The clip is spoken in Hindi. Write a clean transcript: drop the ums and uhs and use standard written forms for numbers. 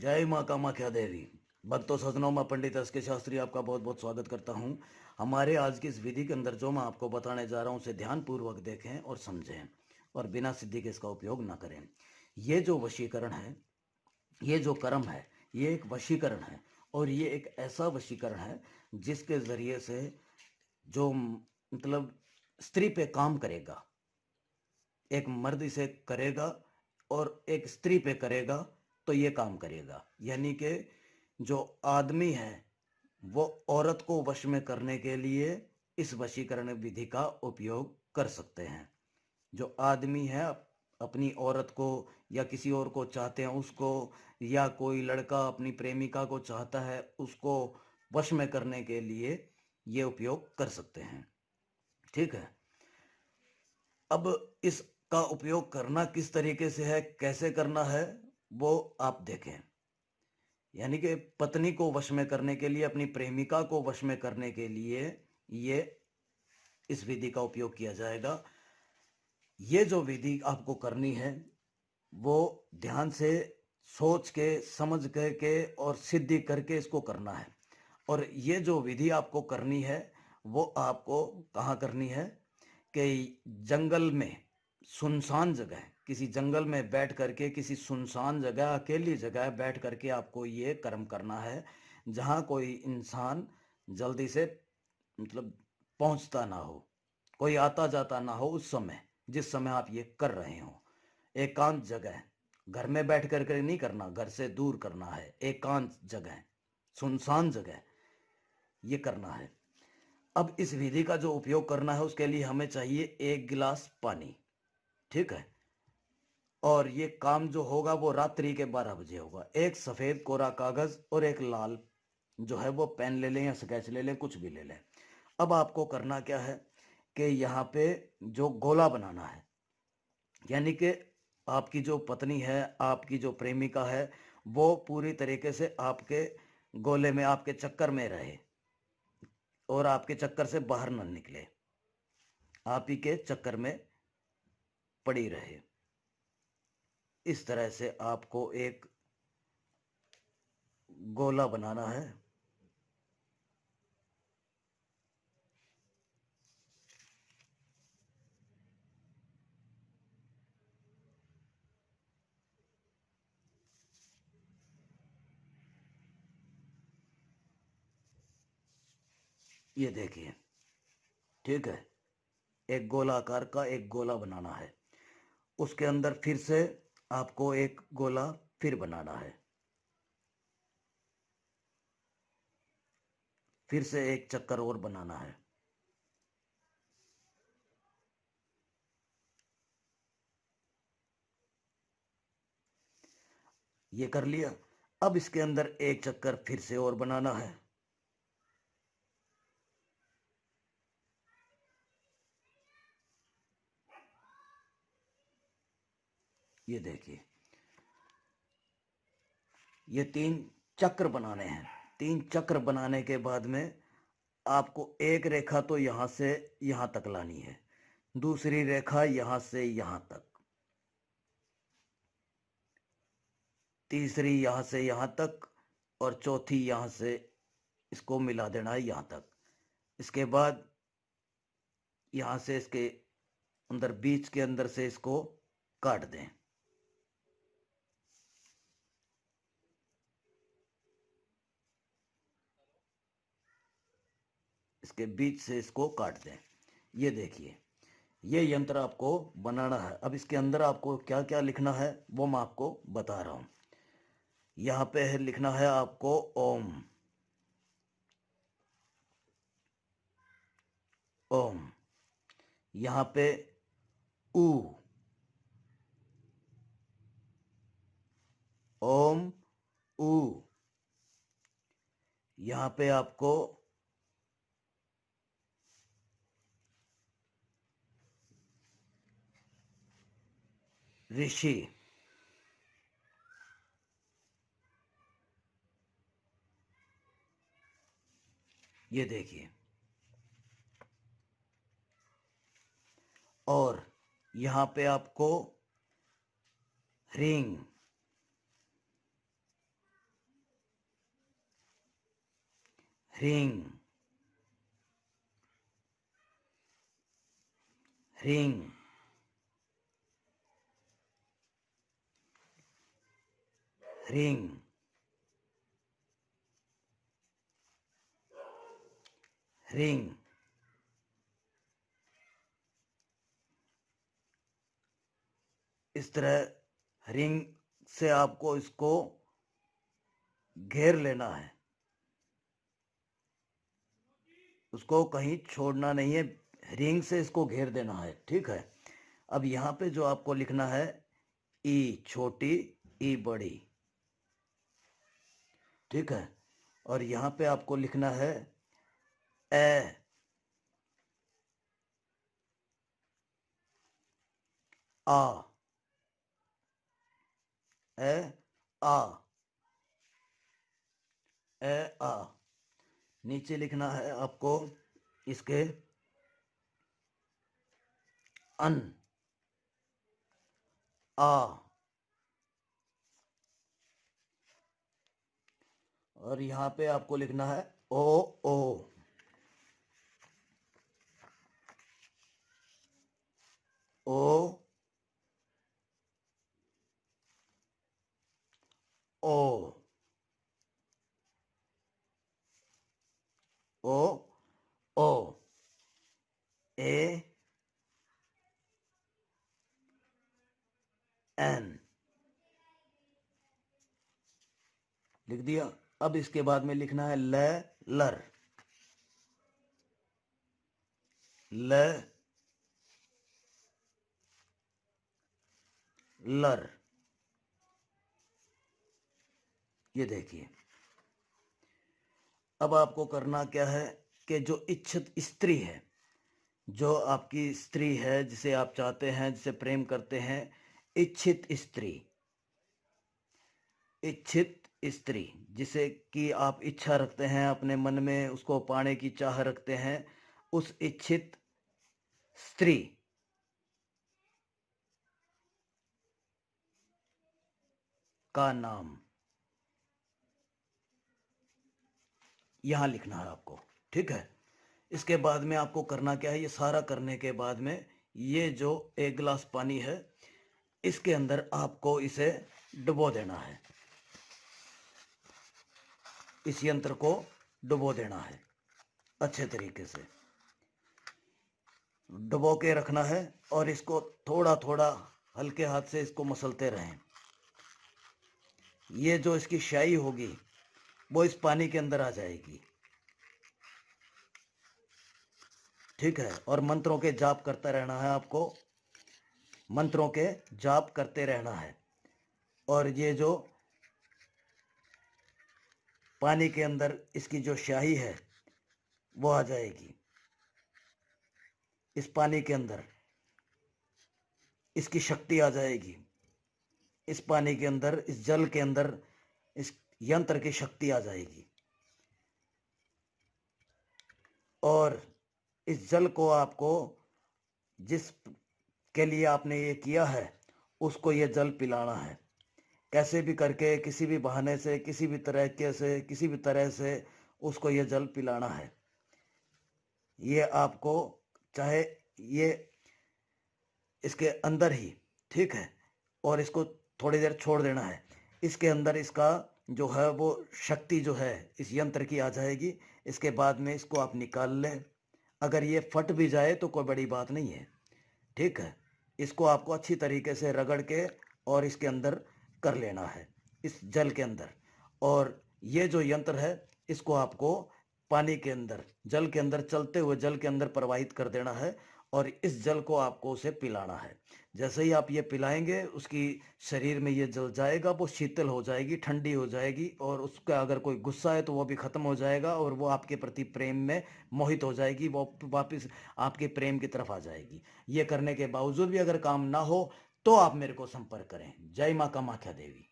जय माँ कामाख्या देवी। भक्तों सज्जनों, मैं पंडित एस के शास्त्री आपका बहुत बहुत स्वागत करता हूँ। हमारे आज की इस विधि के अंदर जो मैं आपको बताने जा रहा हूँ उसे ध्यानपूर्वक देखें और समझें और बिना सिद्धि के इसका उपयोग ना करें। ये जो वशीकरण है, ये जो कर्म है, ये एक वशीकरण है और ये एक ऐसा वशीकरण है जिसके ज़रिए से जो मतलब स्त्री पे काम करेगा, एक मर्द इसे करेगा और एक स्त्री पे करेगा तो ये काम करेगा। यानी कि जो आदमी है वो औरत को वश में करने के लिए इस वशीकरण विधि का उपयोग कर सकते हैं। जो आदमी है अपनी औरत को या किसी और को चाहते हैं उसको, या कोई लड़का अपनी प्रेमिका को चाहता है उसको वश में करने के लिए ये उपयोग कर सकते हैं। ठीक है। अब इसका उपयोग करना किस तरीके से है, कैसे करना है, वो आप देखें। यानी कि पत्नी को वश में करने के लिए, अपनी प्रेमिका को वश में करने के लिए ये इस विधि का उपयोग किया जाएगा। ये जो विधि आपको करनी है वो ध्यान से सोच के समझ के और सिद्धि करके इसको करना है। और ये जो विधि आपको करनी है वो आपको कहाँ करनी है कि जंगल में, सुनसान जगह, किसी जंगल में बैठ करके, किसी सुनसान जगह, अकेली जगह बैठ करके आपको ये कर्म करना है, जहाँ कोई इंसान जल्दी से मतलब पहुंचता ना हो, कोई आता जाता ना हो। उस समय, जिस समय आप ये कर रहे हो, एकांत जगह, घर में बैठ करके नहीं करना, घर से दूर करना है, एकांत जगह, सुनसान जगह ये करना है। अब इस विधि का जो उपयोग करना है उसके लिए हमें चाहिए 1 गिलास पानी। ठीक है। और ये काम जो होगा वो रात्रि के 12 बजे होगा। एक सफेद कोरा कागज और एक लाल जो है वो पेन ले लें या स्केच ले लें, कुछ भी ले लें। अब आपको करना क्या है कि यहाँ पे जो गोला बनाना है, यानी कि आपकी जो पत्नी है, आपकी जो प्रेमिका है, वो पूरी तरीके से आपके गोले में, आपके चक्कर में रहे और आपके चक्कर से बाहर न निकले, आप ही के चक्कर में पड़ी रहे। इस तरह से आपको एक गोला बनाना है। ये देखिए। ठीक है। एक गोलाकार का एक गोला बनाना है। उसके अंदर फिर से आपको एक गोला फिर बनाना है, फिर से एक चक्कर और बनाना है। ये कर लिया। अब इसके अंदर एक चक्कर फिर से और बनाना है। ये देखिए, ये 3 चक्र बनाने हैं। 3 चक्र बनाने के बाद में आपको एक रेखा तो यहां से यहां तक लानी है, दूसरी रेखा यहां से यहां तक, तीसरी यहां से यहां तक और चौथी यहां से, इसको मिला देना है यहां तक। इसके बाद यहां से इसके अंदर, बीच के अंदर से इसको काट दें। इसके बीच से इसको काट दें। ये देखिए, ये यंत्र आपको बनाना है। अब इसके अंदर आपको क्या क्या लिखना है वो मैं आपको बता रहा हूं। यहाँ पे है, लिखना है आपको ओम। ओम। यहाँ पे ऊ। ओम ऊ। यहाँ पे आपको ऋषि। ये देखिए। और यहाँ पे आपको ह्रीं। Ring, ring, ring, ring. इस तरह रिंग से आपको इसको घेर लेना है, उसको कहीं छोड़ना नहीं है, रिंग से इसको घेर देना है। ठीक है। अब यहाँ पे जो आपको लिखना है ई छोटी ई बड़ी। ठीक है। और यहाँ पे आपको लिखना है ए आ, ए आ, ए आ। नीचे लिखना है आपको इसके अन, आ। और यहाँ पे आपको लिखना है ओ, ओ, ओ, ओ, ओ, ओ, ए एन। लिख दिया। अब इसके बाद में लिखना है ल, लर, ल, लर। ये देखिए। अब आपको करना क्या है कि जो इच्छित स्त्री है, जो आपकी स्त्री है, जिसे आप चाहते हैं, जिसे प्रेम करते हैं, इच्छित स्त्री, इच्छित स्त्री जिसे कि आप इच्छा रखते हैं अपने मन में, उसको पाने की चाह रखते हैं, उस इच्छित स्त्री का नाम यहां लिखना है आपको। ठीक है। इसके बाद में आपको करना क्या है, ये सारा करने के बाद में ये जो एक गिलास पानी है, इसके अंदर आपको इसे डुबो देना है, इस यंत्र को डुबो देना है, अच्छे तरीके से डुबो के रखना है। और इसको थोड़ा थोड़ा हल्के हाथ से इसको मसलते रहें। ये जो इसकी स्याही होगी वो इस पानी के अंदर आ जाएगी। ठीक है। और मंत्रों के जाप करता रहना है आपको, मंत्रों के जाप करते रहना है। और ये जो पानी के अंदर इसकी जो स्याही है वो आ जाएगी, इस पानी के अंदर इसकी शक्ति आ जाएगी, इस पानी के अंदर, इस जल के अंदर इस यंत्र की शक्ति आ जाएगी। और इस जल को आपको, जिस के लिए आपने ये किया है, उसको ये जल पिलाना है, कैसे भी करके, किसी भी बहाने से, किसी भी तरीके से, किसी भी तरह से उसको ये जल पिलाना है। ये आपको चाहे ये इसके अंदर ही, ठीक है, और इसको थोड़ी देर छोड़ देना है। इसके अंदर इसका जो है वो शक्ति जो है इस यंत्र की आ जाएगी। इसके बाद में इसको आप निकाल लें। अगर ये फट भी जाए तो कोई बड़ी बात नहीं है। ठीक है। इसको आपको अच्छी तरीके से रगड़ के और इसके अंदर कर लेना है, इस जल के अंदर। और ये जो यंत्र है इसको आपको पानी के अंदर, जल के अंदर, चलते हुए जल के अंदर प्रवाहित कर देना है। और इस जल को आपको उसे पिलाना है। जैसे ही आप ये पिलाएंगे उसकी शरीर में ये जल जाएगा, वो शीतल हो जाएगी, ठंडी हो जाएगी। और उसका अगर कोई गुस्सा है तो वो भी खत्म हो जाएगा और वो आपके प्रति प्रेम में मोहित हो जाएगी, वो वापस आपके प्रेम की तरफ आ जाएगी। ये करने के बावजूद भी अगर काम ना हो तो आप मेरे को संपर्क करें। जय माँ कामाख्या देवी।